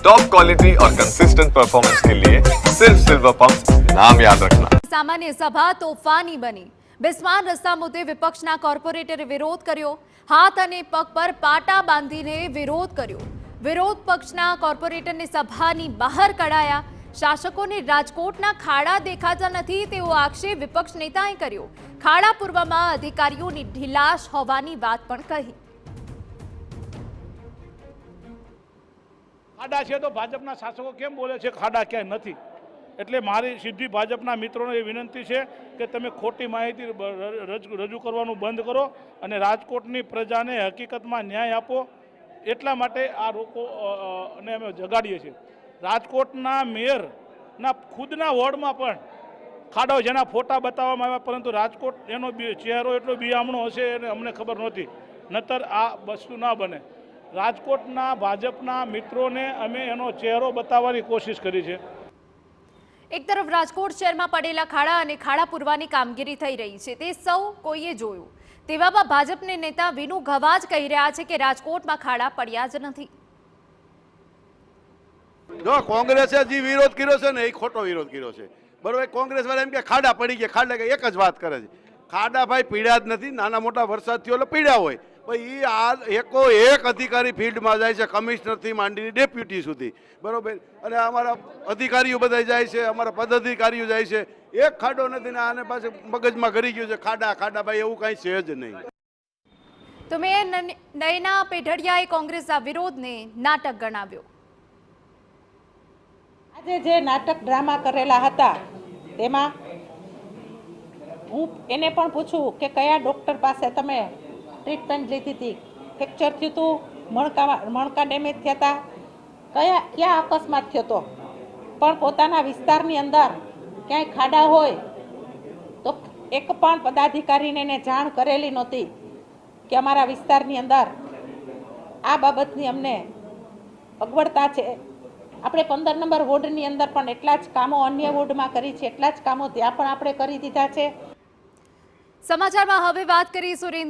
Top quality और consistent performance के लिए सिर्फ सिल्वर पंप नाम याद रखना। सामान्य सभा तोफानी बनी। બિસ્માર રસ્તા મુદ્દે વિપક્ષના કોર્પોરેટરે વિરોધ કર્યો। હાથ અને પગ પર પાટા બાંધીને વિરોધ કર્યો। વિરોધ પક્ષના કોર્પોરેટરને સભાની બહાર કઢાયા। શાસકોને રાજકોટના ખાડા દેખાતા નથી તેવો આક્ષેપ વિપક્ષ નેતાએ કર્યો। ખાડા પૂર્વમાં અધિકારીઓની ઢીલાશ હોવાની વાત પણ કહી। ખાડા છે તો ભાજપના શાસકો કેમ બોલે છે ખાડા ક્યાંય નથી? એટલે મારી સીધી ભાજપના મિત્રોને એ વિનંતી છે કે તમે ખોટી માહિતી રજૂ કરવાનું બંધ કરો અને રાજકોટની પ્રજાને હકીકતમાં ન્યાય આપો। એટલા માટે આ રોકો અને અમે જગાડીએ છીએ। રાજકોટના મેયરના ખુદના વોર્ડમાં પણ ખાડો જેના ફોટા બતાવવામાં આવ્યા, પરંતુ રાજકોટ એનો ચહેરો એટલો બિયામણો હશે અને અમને ખબર નહોતી, નતર આ વસ્તુ ના બને। રાજકોટના ભાજપના મિત્રોને અમે એનો ચહેરો બતાવવાની કોશિશ કરી છે। એક તરફ રાજકોટ શહેરમાં પડેલા ખાડા અને ખાડા પૂરવાની કામગીરી થઈ રહી છે તે સૌ કોઈએ જોયું। તેવામાં ભાજપના નેતા વિનુ ગવાજ કહી રહ્યા છે કે રાજકોટમાં ખાડા પડ્યા જ નથી। જો કોંગ્રેસે જે વિરોધ કર્યો છે ને એ ખોટો વિરોધ કર્યો છે, બરોબર। કોંગ્રેસ વાળા એમ કે ખાડા પડી ગયા, ખાડા એક જ વાત કરે છે। ખાડા ભાઈ પીડ્યા જ નથી, નાના મોટા વરસાદ થયો એટલે પીડ્યા હોય। ભાઈ એ આ એકો એક અધિકારી ફિલ્ડમાં જાય છે, કમિશનરથી માંડીને ડેપ્યુટી સુધી, બરોબર। અને અમારા અધિકારીઓ બધા જાય છે, અમારા પદાધિકારીઓ જાય છે, એક ખાડો નથી ને આને પાસે મગજમાં ઘરી ગયું છે ખાડા ખાડા। ભાઈ એવું કાંઈ છે જ નહીં। તો મેયર નયના પેઢડિયાએ કોંગ્રેસના વિરોધને નાટક ગણાવ્યો। આજે જે નાટક ડ્રામા કરેલા હતા તેમાં હું એને પણ પૂછું કે કયા ડૉક્ટર પાસે તમે ટ્રીટમેન્ટ લીધી હતી, ફ્રેક્ચર થયું હતું, મણકા ડેમેજ થયા હતા, ક્યાં અકસ્માત થયો હતો, પણ પોતાના વિસ્તારની અંદર ક્યાંય ખાડા હોય તો એક પણ પદાધિકારીને એને જાણ કરેલી નહોતી કે અમારા વિસ્તારની અંદર આ બાબતની અમને અગવડતા છે। આપણે 15 નંબર વોર્ડની અંદર પણ એટલા જ કામો અન્ય વોર્ડમાં કરી છે, એટલા જ કામો ત્યાં પણ આપણે કરી દીધા છે। સમાચારમાં હવે વાત કરી સુરેન્દ્ર